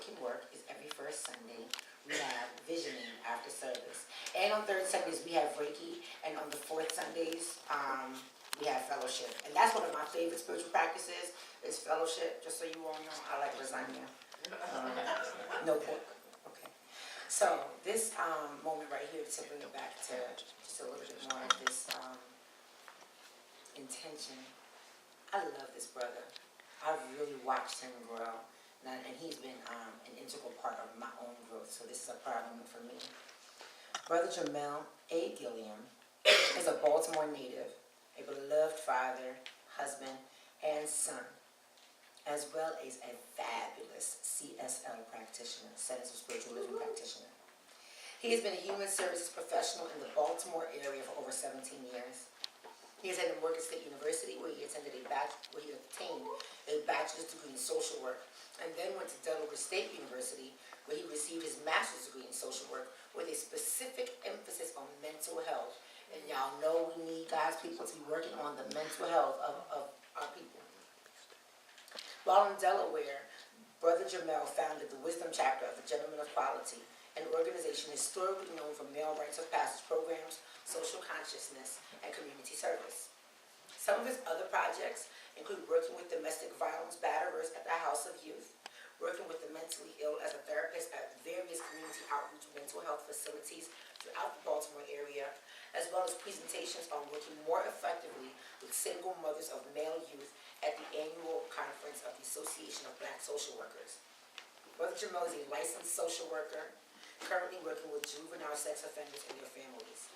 Can work is every first Sunday. We have visioning after service. And on third Sundays, we have Reiki. And on the fourth Sundays, we have fellowship. And that's one of my favorite spiritual practices is fellowship. Just so you all know, I like lasagna. No pork. Okay. So this moment right here, to bring it back to just a little bit more of this intention. I love this brother. I've really watched him grow. And he's been an integral part of my own growth, so this is a proud moment for me. Brother Jamel A. Gilliam is a Baltimore native, a beloved father, husband, and son, as well as a fabulous CSL practitioner, Centers of Spiritual Living practitioner. He has been a human services professional in the Baltimore area for over 17 years. He attended Morgan State University, where he obtained a bachelor's degree in social work, and then went to Delaware State University, where he received his master's degree in social work with a specific emphasis on mental health. And y'all know we need God's people to be working on the mental health of our people. While in Delaware, Brother Jamel founded the Wisdom Chapter of the Gentlemen of Quality, an organization historically known for male rights of passage programs, social consciousness, and community service. Some of his other projects include working with domestic violence batterers at the House of Youth, working with the mentally ill as a therapist at various community outreach mental health facilities throughout the Baltimore area, as well as presentations on working more effectively with single mothers of male youth at the annual conference of the Association of Black Social Workers. Brother Jamel is a licensed social worker, currently working with juvenile sex offenders and their families.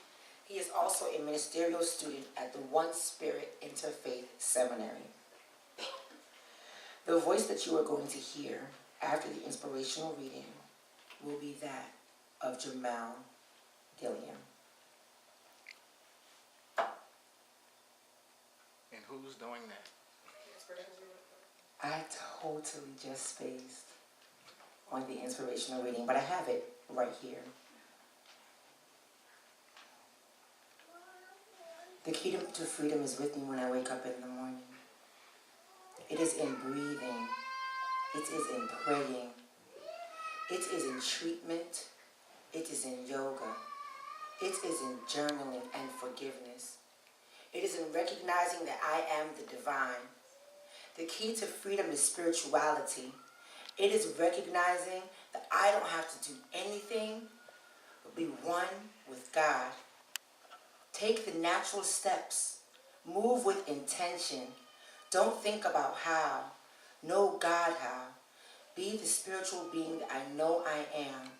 He is also a ministerial student at the One Spirit Interfaith Seminary. The voice that you are going to hear after the inspirational reading will be that of Jamel Gilliam. And who's doing that? I totally just spaced on the inspirational reading, but I have it right here. The key to freedom is with me when I wake up in the morning. It is in breathing. It is in praying. It is in treatment. It is in yoga. It is in journaling and forgiveness. It is in recognizing that I am the divine. The key to freedom is spirituality. It is recognizing that I don't have to do anything but be one with God. Take the natural steps. Move with intention. Don't think about how. Know God how. Be the spiritual being that I know I am,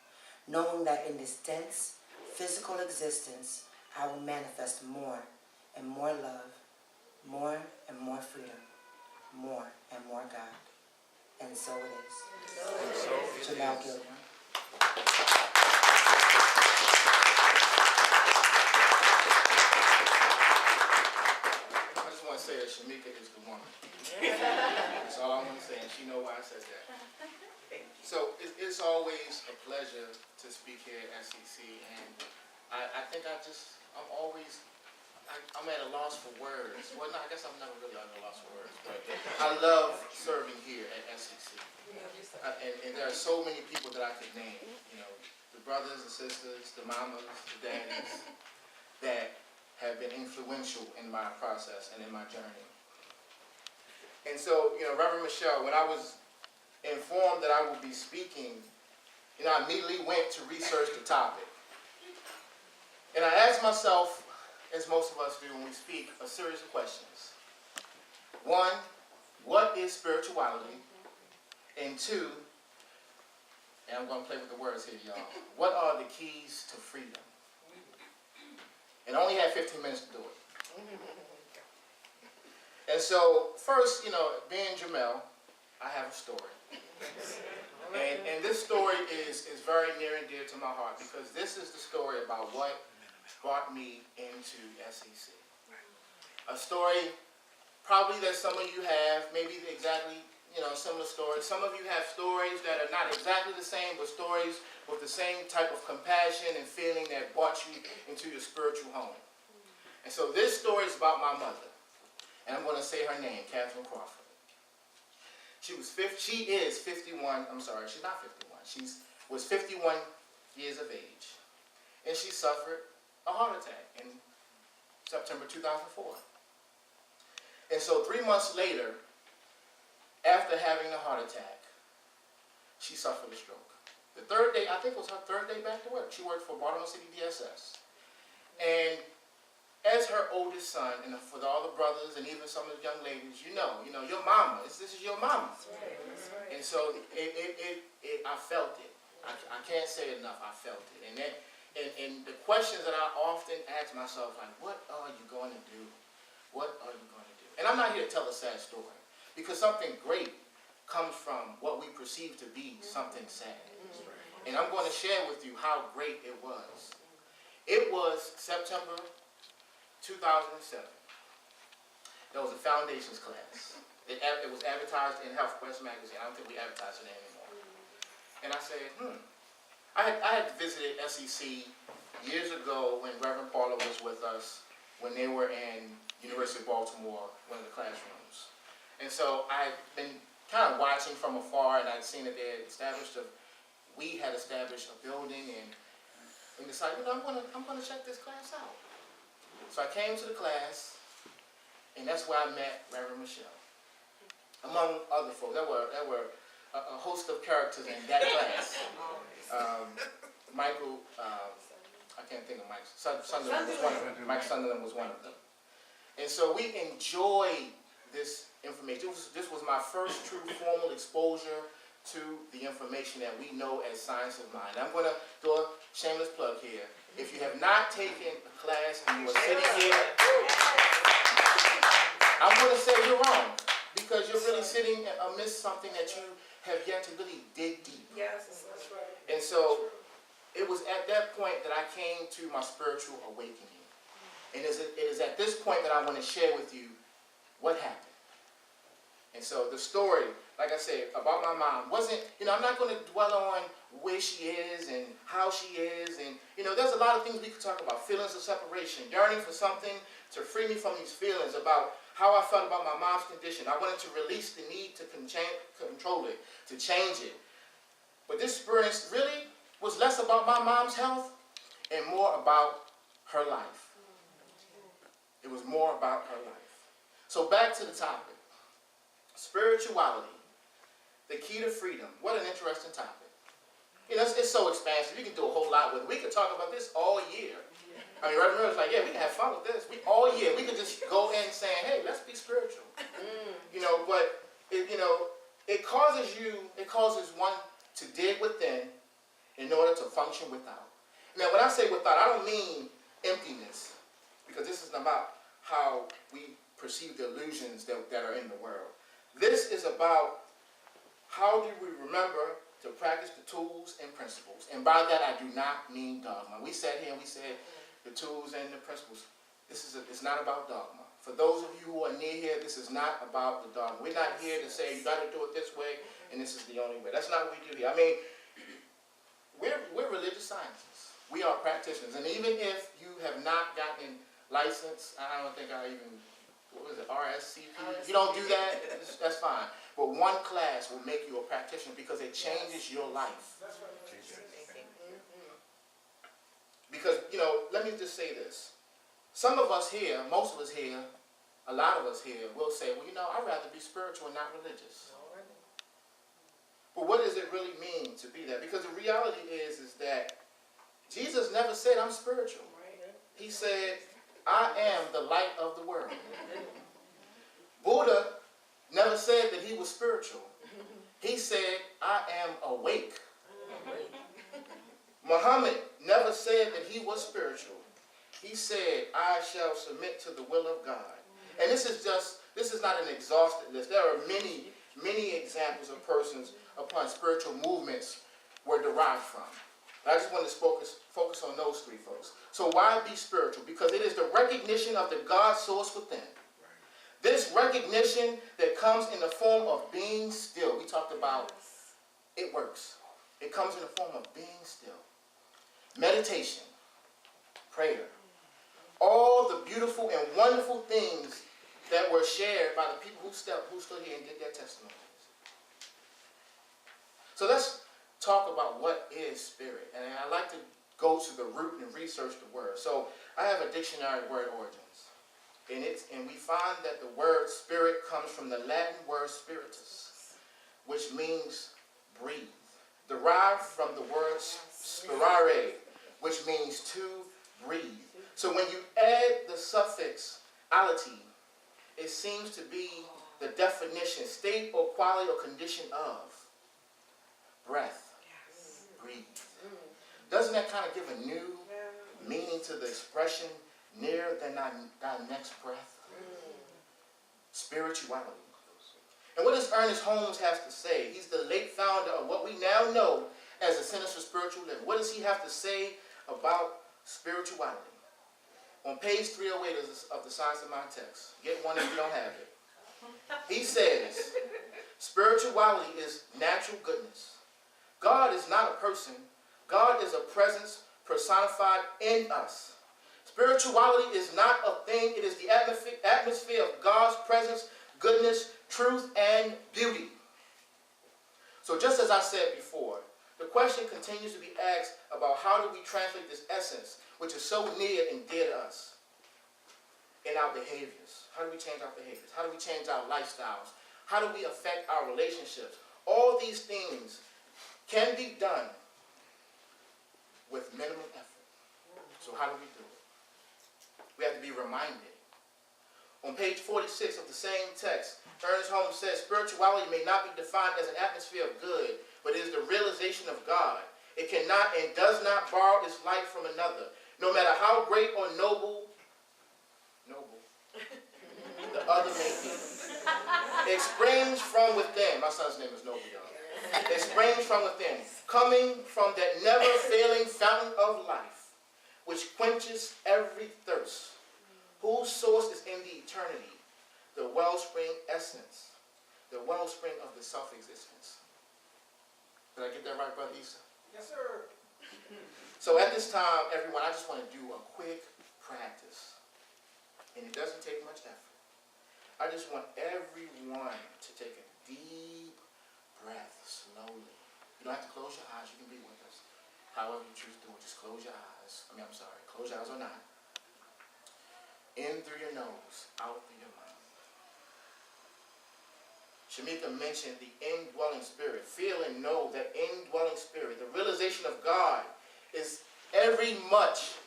knowing that in this dense physical existence, I will manifest more and more love, more and more freedom, more and more God. And so it is. And so it Jamel is. Gilliam. I just want to say that Shamika is the woman. That's all I want to say, and she knows why I said that. So it's always a pleasure to speak here at SCC, and I think I'm at a loss for words. Well, no, I guess I'm never really at a loss for words, but I love serving here at SCC. And there are so many people that I could name, the brothers and sisters, the mamas, the daddies, that have been influential in my process and in my journey. And so, Reverend Michelle, when I was informed that I would be speaking, I immediately went to research the topic. And I asked myself, as most of us do when we speak, a series of questions. One, what is spirituality? And two, and I'm going to play with the words here, y'all, what are the keys to freedom? And I only had 15 minutes to do it. And so, first, being Jamel, I have a story. And this story is very near and dear to my heart because this is the story about what brought me into SCC. A story probably that some of you have, maybe exactly, similar stories. Some of you have stories that are not exactly the same, but stories with the same type of compassion and feeling that brought you into your spiritual home. And so this story is about my mother. And I'm going to say her name, Catherine Crawford. She is 51, I'm sorry, she's not 51. Was 51 years of age. And she suffered a heart attack in September 2004. And so 3 months later, after having the heart attack, she suffered a stroke. The third day, I think it was her third day back to work. She worked for Baltimore City DSS. And as her oldest son, and for all the brothers and even some of the young ladies, you know, your mama, this is your mama. And so I felt it. I can't say it enough, I felt it. And the questions that I often ask myself, like, what are you going to do? What are you going to do? And I'm not here to tell a sad story, because something great comes from what we perceive to be something sad. And I'm going to share with you how great it was. It was September 2007. There was a foundations class. It was advertised in HealthQuest magazine. I don't think we advertise it anymore. And I said, I had visited SEC years ago when Reverend Paula was with us, when they were in University of Baltimore, one of the classrooms. And so I'd been kind of watching from afar, and I'd seen that we had established a building, and decided, I'm gonna check this class out. So I came to the class, and that's where I met Reverend Michelle. Among other folks, there were a host of characters in that class. Michael, I can't think of Mike Sunderland was one of them. Mike Sunderland was one of them. And so we enjoyed this information. This was my first true formal exposure to the information that we know as science of mind. I'm going to do a shameless plug here. If you have not taken a class and you are sitting here, I'm going to say you're wrong, because you're really sitting amidst something that you have yet to really dig deep. Yes, that's right. And so it was at that point that I came to my spiritual awakening. And it is at this point that I want to share with you what happened. And so the story, like I said, about my mom wasn't, I'm not going to dwell on where she is and how she is. And, there's a lot of things we could talk about. Feelings of separation, yearning for something to free me from these feelings about how I felt about my mom's condition. I wanted to release the need to control it, to change it. But this experience really was less about my mom's health and more about her life. It was more about her life. So back to the topic. Spirituality, the key to freedom. What an interesting topic. It's so expansive. You can do a whole lot with it. We could talk about this all year. I mean, Reverend Miller's like, yeah, we can have fun with this. All year. We could just go in saying, hey, let's be spiritual. But it causes one to dig within in order to function without. Now, when I say without, I don't mean emptiness, because this is about how we perceive the illusions that are in the world. This is about how do we remember to practice the tools and principles. And by that, I do not mean dogma. We sat here and we said the tools and the principles. It's not about dogma. For those of you who are near here, this is not about the dogma. We're not here to say you got to do it this way and this is the only way. That's not what we do here. I mean, we're religious scientists. We are practitioners. And even if you have not gotten licensed, I don't think I even, what was it, RSCP? If you don't do that, that's fine. But one class will make you a practitioner because it changes your life. That's right. Because, let me just say this. Some of us here, most of us here, a lot of us here will say, well, I'd rather be spiritual and not religious. But what does it really mean to be that? Because the reality is that Jesus never said, I'm spiritual. He said, I am the light of the world. Buddha never said that he was spiritual. He said, I am awake. Muhammad never said that he was spiritual. He said, I shall submit to the will of God. And this is not an exhaustive list. There are many, many examples of persons upon spiritual movements were derived from. I just want to focus on those three folks. So why be spiritual? Because it is the recognition of the God source within. This recognition that comes in the form of being still. We talked about it works. It comes in the form of being still. Meditation, prayer, all the beautiful and wonderful things that were shared by the people who stood here and did their testimonies. So let's talk about what is spirit. And I like to go to the root and research the word. So I have a dictionary word origins. And we find that the word spirit comes from the Latin word spiritus, which means breathe. Derived from the word spirare, which means to breathe. So when you add the suffix ality, it seems to be the definition, state or quality or condition of breath, breathe. Doesn't that kind of give a new meaning to the expression, nearer than thy next breath? Spirituality. And what does Ernest Holmes have to say? He's the late founder of what we now know as the Centers for Spiritual Living. What does he have to say about spirituality? On page 308 of the Science of Mind text. Get one if you don't have it. He says, spirituality is natural goodness. God is not a person. God is a presence personified in us. Spirituality is not a thing. It is the atmosphere of God's presence, goodness, truth, and beauty. So just as I said before, the question continues to be asked about how do we translate this essence, which is so near and dear to us, in our behaviors. How do we change our behaviors? How do we change our lifestyles? How do we affect our relationships? All these things can be done with minimum effort. So how do we do it? We have to be reminded. On page 46 of the same text, Ernest Holmes says, spirituality may not be defined as an atmosphere of good, but it is the realization of God. It cannot and does not borrow its light from another. No matter how great or noble the other may be. It springs from within. My son's name is Noble, y'all. It springs from within, coming from that never-failing fountain of life, which quenches every thirst, whose source is in the eternity, the wellspring essence, the wellspring of the self-existence. Did I get that right, Brother Issa? Yes, sir. So at this time, everyone, I just want to do a quick practice. And it doesn't take much effort. I just want everyone to take a deep breath slowly. You don't have to close your eyes. You can be with us. However you choose to do it, just close your eyes. Close your eyes or not. In through your nose, out through your mouth. Shamika mentioned the indwelling spirit. Feel and know that indwelling spirit, the realization of God, is every much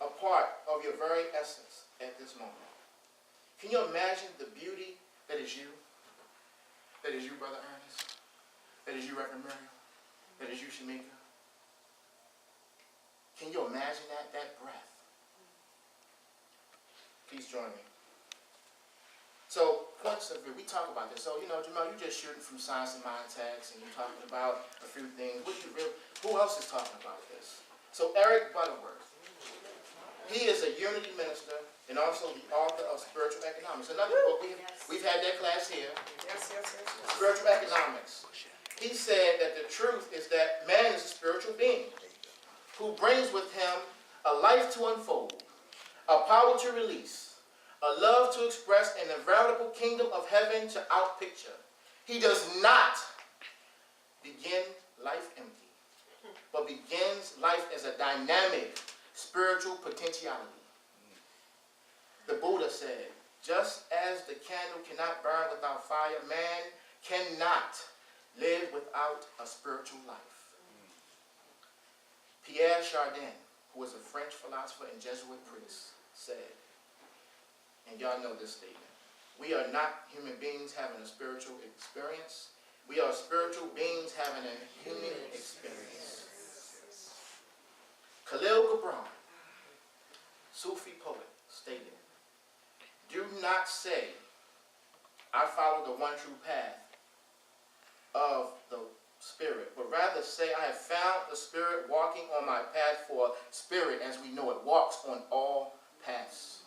a part of your very essence at this moment. Can you imagine the beauty that is you? That is you, Brother Ernest? That is you, Reverend Muriel? That is you, Shamika? Can you imagine that breath? Please join me. So, points of view, we talk about this. So, Jamal, you're just shooting from Science and Mind text, and you're talking about a few things. Who else is talking about this? So, Eric Butterworth. He is a Unity minister and also the author of Spiritual Economics. Another book, we've had that class here. Yes. Spiritual Economics. He said that the truth is that man is a spiritual being who brings with him a life to unfold, a power to release, a love to express, and a veritable kingdom of heaven to outpicture. He does not begin life empty, but begins life as a dynamic spiritual potentiality. The Buddha said, just as the candle cannot burn without fire, man cannot live without a spiritual life. Pierre Chardin, who was a French philosopher and Jesuit priest, said, and y'all know this statement, we are not human beings having a spiritual experience. We are spiritual beings having a human experience. Khalil Gibran, Sufi poet, stated, do not say, I follow the one true path of the Spirit, but rather say, I have found the Spirit walking on my path, for Spirit, as we know it, walks on all paths.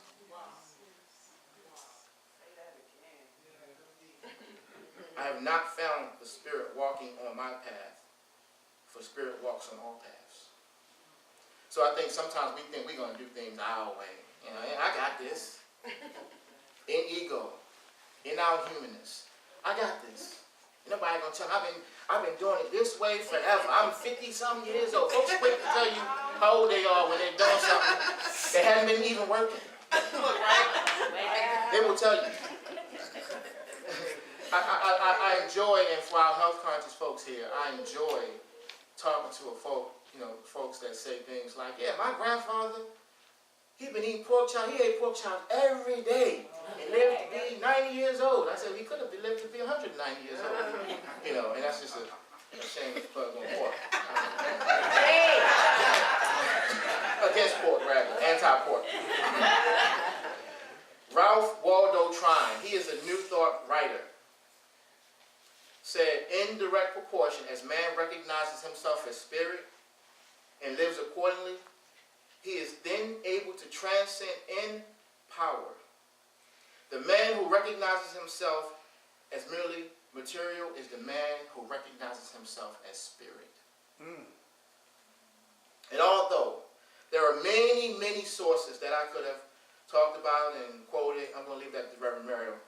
I have not found the Spirit walking on my path, for Spirit walks on all paths. So I think sometimes we think we're going to do things our way. I got this. In ego, in our humanness. I got this. Nobody going to tell me. I've been doing it this way forever. I'm 50-something years old. Folks are quick to tell you how old they are when they're doing something they haven't been even working. They will tell you. I enjoy, and for our health conscious folks here, I enjoy talking to folks that say things like, yeah, my grandfather, he'd been eating pork chops. He ate pork chops every day. He lived to be 90 years old. I said, he could have lived to be 190 years old. And that's just a shameless plug on pork. Against pork, rather. Anti-pork. Ralph Waldo Trine, he is a New Thought writer, said, in direct proportion as man recognizes himself as spirit and lives accordingly, he is then able to transcend in power. The man who recognizes himself as merely material is the man who recognizes himself as spirit. And although there are many, many sources that I could have talked about and quoted, I'm going to leave that to Reverend Muriel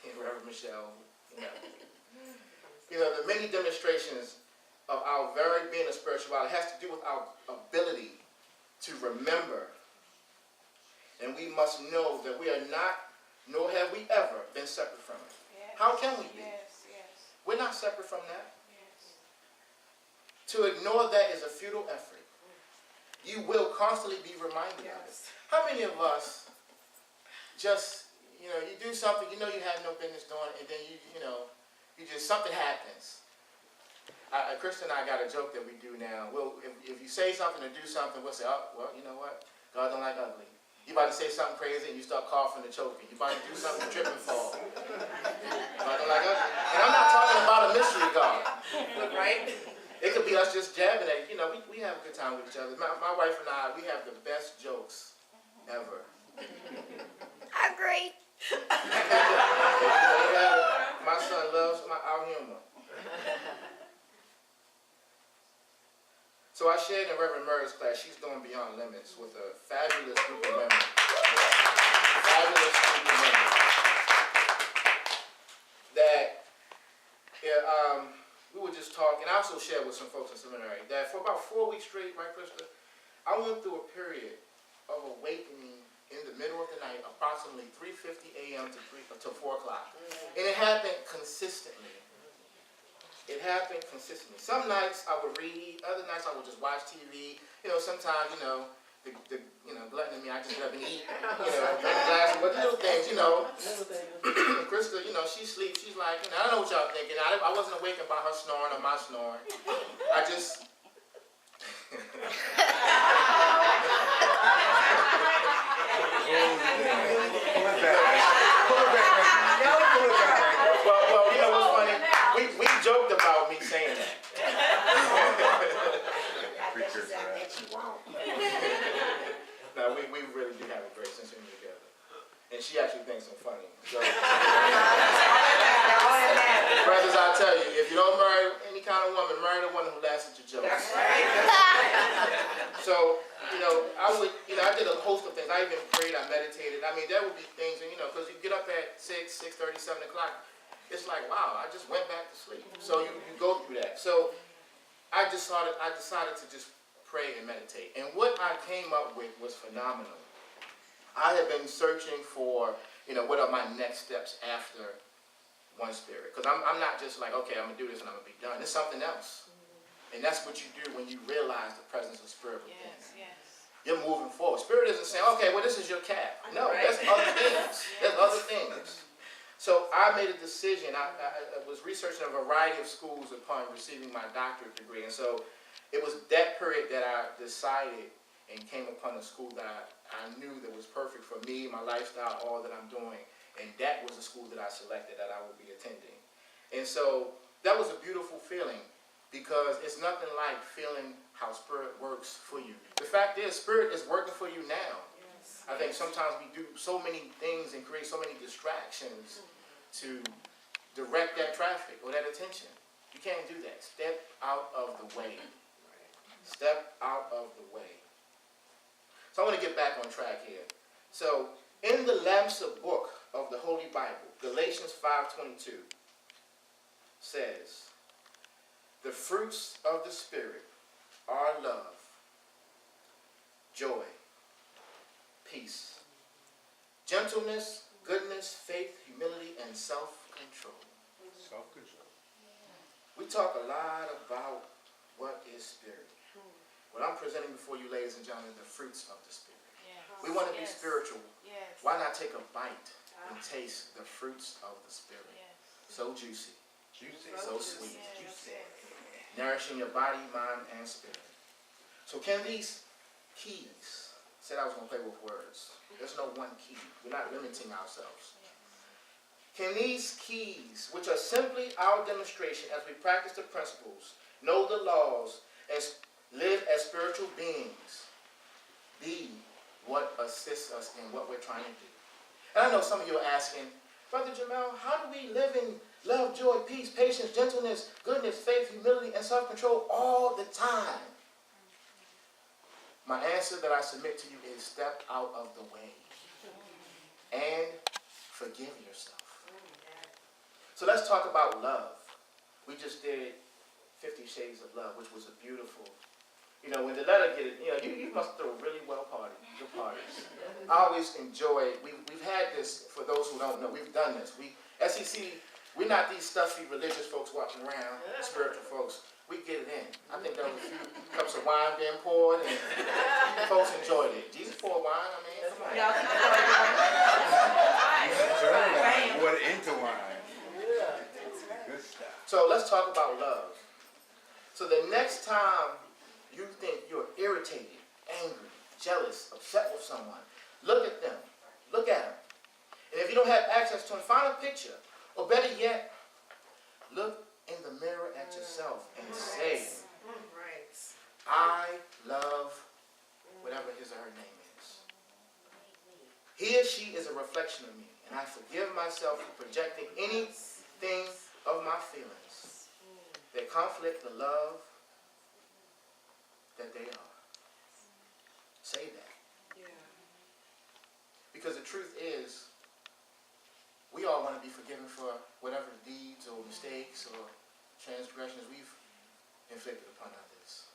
and Reverend Michelle. The many demonstrations of our very being of spirituality has to do with our ability to remember. And we must know that we are not, nor have we ever been separate from it. Yes. How can we be? Yes, yes. We're not separate from that. Yes. To ignore that is a futile effort. You will constantly be reminded of it. How many of us just, you do something, you have no business doing, and then something happens. Krista and I got a joke that we do now. If you say something or do something, we'll say, oh, well, you know what? God don't like ugly. You about to say something crazy and you start coughing and choking. You about to do something, trip and fall. God don't like ugly. And I'm not talking about a mystery God. Right? It could be us just jabbing at it. We have a good time with each other. My wife and I, we have the best jokes ever. I agree. My son loves our humor. So I shared in Reverend Murray's class, she's doing Beyond Limits with a fabulous group of women. Fabulous group of women. That we were just talking, I also shared with some folks in seminary, that for about 4 weeks straight, right, Krista, I went through a period of awakening in the middle of the night, approximately 3:50 a.m. to 4 o'clock. And it happened consistently. Some nights I would read, other nights I would just watch TV. Sometimes, the glutton in me, I just let me eat, drink a glass, but little things, Krista, she sleeps, she's like, I don't know what y'all thinking. I wasn't awakened by her snoring or my snoring. I just... Well, you know what's funny? We joked about me saying that. No, we really do have a great sense of humor together. And she actually thinks I'm funny. So, brothers, I'll tell you, if you don't marry any kind of woman, marry the one who laughs at your jokes. So, I did a host of things. I even prayed, I meditated. I mean, there would be things, because you get up at 6, 6:30, 7 o'clock, it's like, wow, I just went back to sleep. So you go through that. So I decided to just pray and meditate. And what I came up with was phenomenal. I had been searching for, what are my next steps after One Spirit. Because I'm not just like, okay, I'm going to do this and I'm going to be done. It's something else. And that's what you do when you realize the presence of Spirit within. Yes. You're moving forward. Spirit isn't saying, okay, well, this is your cap. No, there's other things. There's other things. So I made a decision. I was researching a variety of schools upon receiving my doctorate degree. And so it was that period that I decided and came upon a school that I knew that was perfect for me, my lifestyle, all that I'm doing. And that was the school that I selected that I would be attending. And so that was a beautiful feeling, because it's nothing like feeling how Spirit works for you. The fact is, Spirit is working for you now. Yes. I think sometimes we do so many things and create so many distractions to direct that traffic or that attention. You can't do that. Step out of the way. Step out of the way. So I want to get back on track here. So in the Lamsa book of the Holy Bible, Galatians 5:22 says, The fruits of the Spirit are love, joy, peace, gentleness, goodness, faith, humility, and self-control. Self-control. We talk a lot about what is spirit. What I'm presenting before you, ladies and gentlemen, the fruits of the Spirit. Yes. We want to be spiritual. Yes. Why not take a bite and taste the fruits of the Spirit? Yes. So juicy, Juicy. so sweet, Yes. nourishing your body, mind, and spirit. So can these keys, said I was going to play with words. There's no one key. We're not limiting ourselves. Can these keys, which are simply our demonstration as we practice the principles, know the laws, and live as spiritual beings, be what assists us in what we're trying to do? And I know some of you are asking, Brother Jamel, how do we live in love, joy, peace, patience, gentleness, goodness, faith, humility, and self-control all the time? My answer that I submit to you is step out of the way and forgive yourself. So let's talk about love. We just did 50 Shades of Love, which was a beautiful, when the letter get it, you must throw really well good parties. I always enjoy, we've had this, for those who don't know, we've done this. SEC, we're not these stuffy religious folks walking around, spiritual folks. We get it in. I think there was a few cups of wine being poured, and folks enjoyed it. Jesus poured wine, come on. Turn wine, water into wine. Good stuff. So let's talk about love. So the next time you think you're irritated, angry, jealous, upset with someone, look at them. Look at them. And if you don't have access to them, find a picture. Or better yet, look in the mirror at yourself and say, I love whatever his or her name is. He or she is a reflection of me, and I forgive myself for projecting anything of my feelings that conflict the love that they are. Say that. Because the truth is, we all want to be forgiven for whatever deeds or mistakes or transgressions we've inflicted upon others.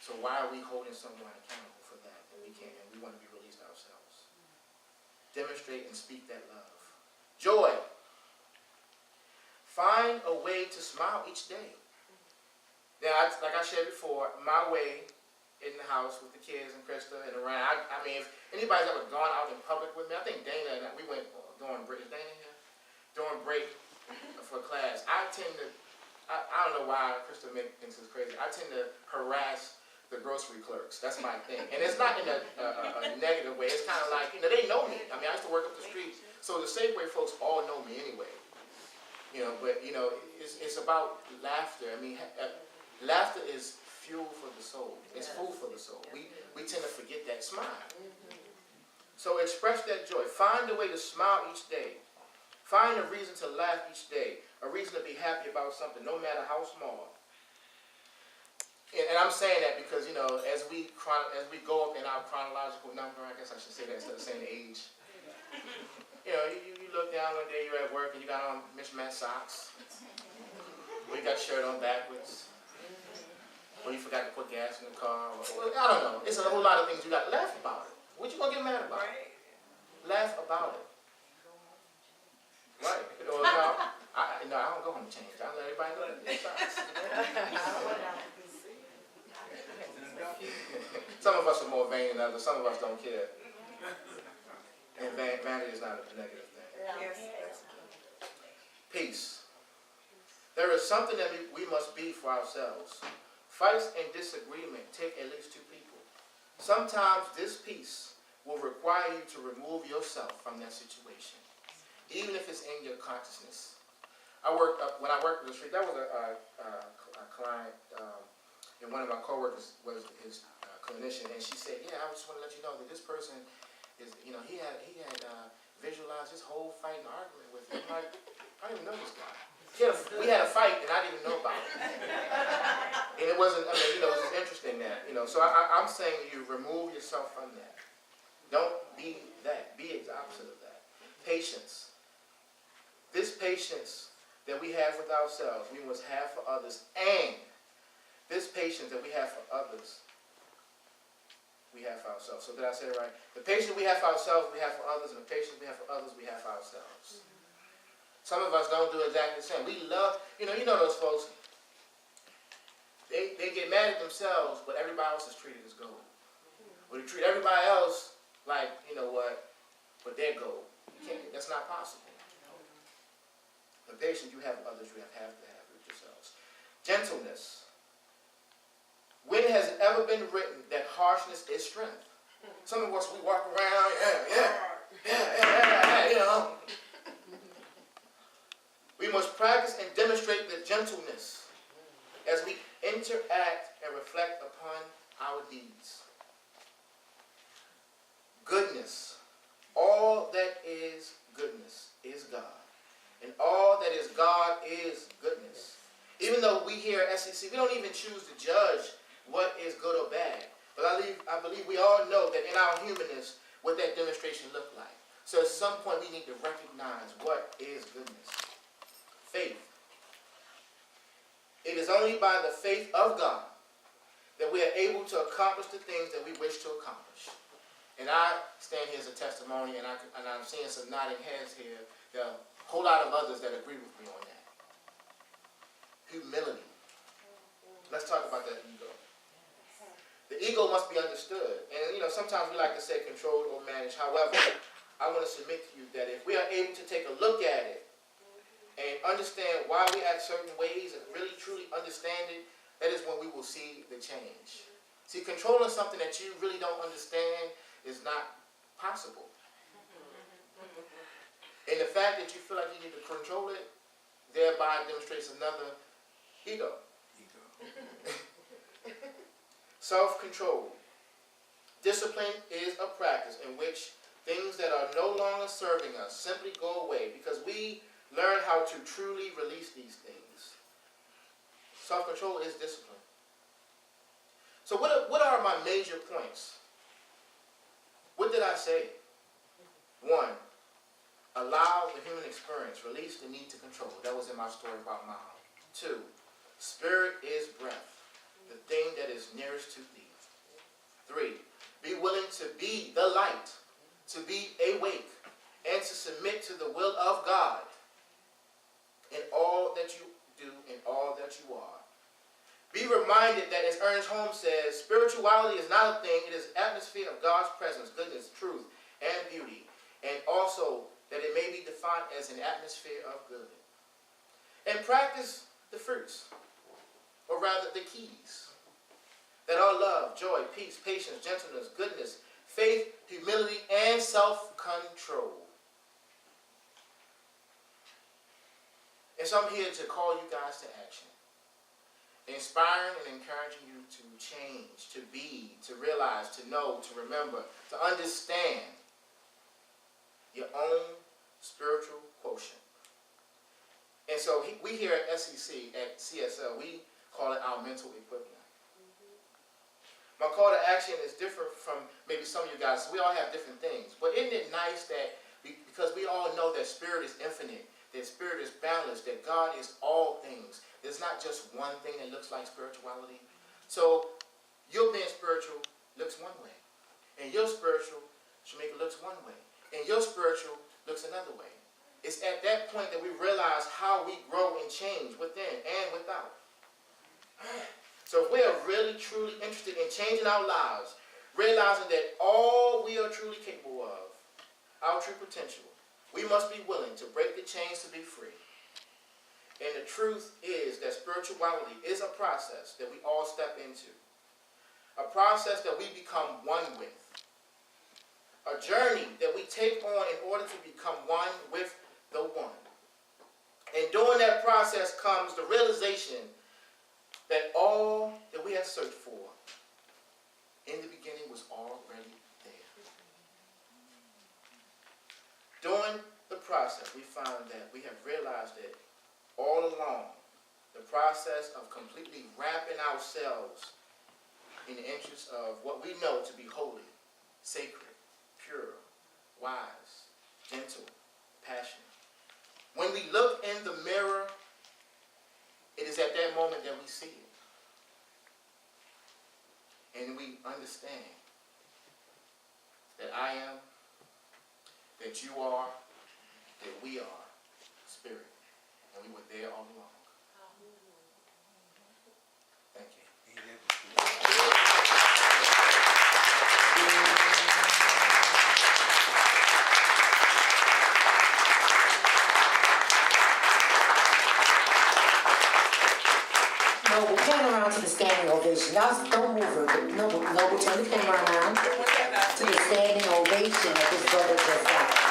So why are we holding someone accountable for that? And we want to be released ourselves. Demonstrate and speak that love. Joy. Find a way to smile each day. Now, like I shared before, my way in the house with the kids and Krista and around, if anybody's ever gone out in public with me, I think Dana and I, we went during break, is Dana here? During break for class, I don't know why Krista thinks it's crazy, I tend to harass the grocery clerks. That's my thing. And it's not in a negative way. It's kind of like, they know me. I used to work up the street. So the Safeway folks all know me anyway. But it's about laughter. Laughter is fuel for the soul. It's food for the soul. We tend to forget that. Smile. So express that joy. Find a way to smile each day. Find a reason to laugh each day. A reason to be happy about something, no matter how small. And I'm saying that because, as we go up in our chronological number, I guess I should say that instead of saying age. You look down one day, you're at work, and you got on mismatched socks. Or you got your shirt on backwards. Or you forgot to put gas in the car. Or, I don't know. It's a whole lot of things you got to laugh about it. What you going to get mad about? Laugh about it. Right. Or, I don't go home to change. I let everybody know that socks. Some of us are more vain than others. Some of us don't care. And vanity is not a negative thing. Peace. There is something that we must be for ourselves. Fights and disagreement take at least two people. Sometimes this peace will require you to remove yourself from that situation, even if it's in your consciousness. When I worked with the street, that was a client, and one of my coworkers was his clinician, and she said, I just want to let you know that this person is, he had visualized his whole fight and argument with him. I'm like, I didn't even know this guy. We had a fight, and I didn't even know about it. And it wasn't, it was just interesting that, So I'm saying to you, remove yourself from that. Don't be that. Be the opposite of that. Patience. This patience that we have with ourselves, we must have for others. And this patience that we have for others, we have for ourselves. So did I say it right? The patience we have for ourselves, we have for others, and the patience we have for others, we have for ourselves. Some of us don't do exactly the same. We love, you know those folks, they get mad at themselves, but everybody else is treated as gold. Or they treat everybody else like, you know what, but they're gold. You can't, that's not possible. The patience you have with others, you have to have with yourselves. Gentleness. When has it ever been written that harshness is strength? Some of us, we walk around, you know. We must practice and demonstrate the gentleness as we interact and reflect upon our deeds. Goodness. All that is goodness is God. And all that is God is goodness. Even though we here at SEC, we don't even choose to judge what is good or bad. But I believe we all know that in our humanness, what that demonstration looked like. So at some point we need to recognize what is goodness. Faith. It is only by the faith of God that we are able to accomplish the things that we wish to accomplish. And I stand here as a testimony, and I'm seeing some nodding heads here. There are a whole lot of others that agree with me on that. Humility. Let's talk about that ego. The ego must be understood. And, sometimes we like to say controlled or managed. However, I want to submit to you that if we are able to take a look at it and understand why we act certain ways and really, truly understand it, that is when we will see the change. See, controlling something that you really don't understand is not possible. And the fact that you feel like you need to control it, thereby demonstrates another ego. Self-control. Discipline is a practice in which things that are no longer serving us simply go away because we learn how to truly release these things. Self-control is discipline. So what are my major points? What did I say? 1, allow the human experience, release the need to control. That was in my story about Mom. 2, spirit is breath, the thing that is nearest to thee. 3, be willing to be the light, to be awake, and to submit to the will of God in all that you do, in all that you are. Be reminded that, as Ernest Holmes says, spirituality is not a thing, it is an atmosphere of God's presence, goodness, truth, and beauty. And also that it may be defined as an atmosphere of good. And practice the fruits, or rather the keys, that are love, joy, peace, patience, gentleness, goodness, faith, humility, and self-control. And so I'm here to call you guys to action. Inspiring and encouraging you to change, to be, to realize, to know, to remember, to understand your own spiritual quotient. And so we here at SEC, at CSL, we call it our mental equivalent. My call to action is different from maybe some of you guys. We all have different things. But isn't it nice that, because we all know that spirit is infinite, that spirit is boundless, that God is all things. There's not just one thing that looks like spirituality. So your being spiritual looks one way. And your spiritual Shamika looks one way. And your spiritual looks another way. It's at that point that we realize how we grow and change within and without. So if we are really, truly interested in changing our lives, realizing that all we are truly capable of, our true potential, we must be willing to break the chains to be free. And the truth is that spirituality is a process that we all step into. A process that we become one with. A journey that we take on in order to become one with the one. And during that process comes the realization that all that we have searched for in the beginning was already there. During the process, we found that we have realized that all along, the process of completely wrapping ourselves in the interest of what we know to be holy, sacred, pure, wise, gentle, passionate, When we look in the mirror, it is at that moment that we see it. And we understand that I am, that you are, that we are spirit. And we were there all along. Thank you. Noble, turn around to the standing ovation. Y'all don't move her. Noble, turn the camera around to the standing ovation that this brother just got.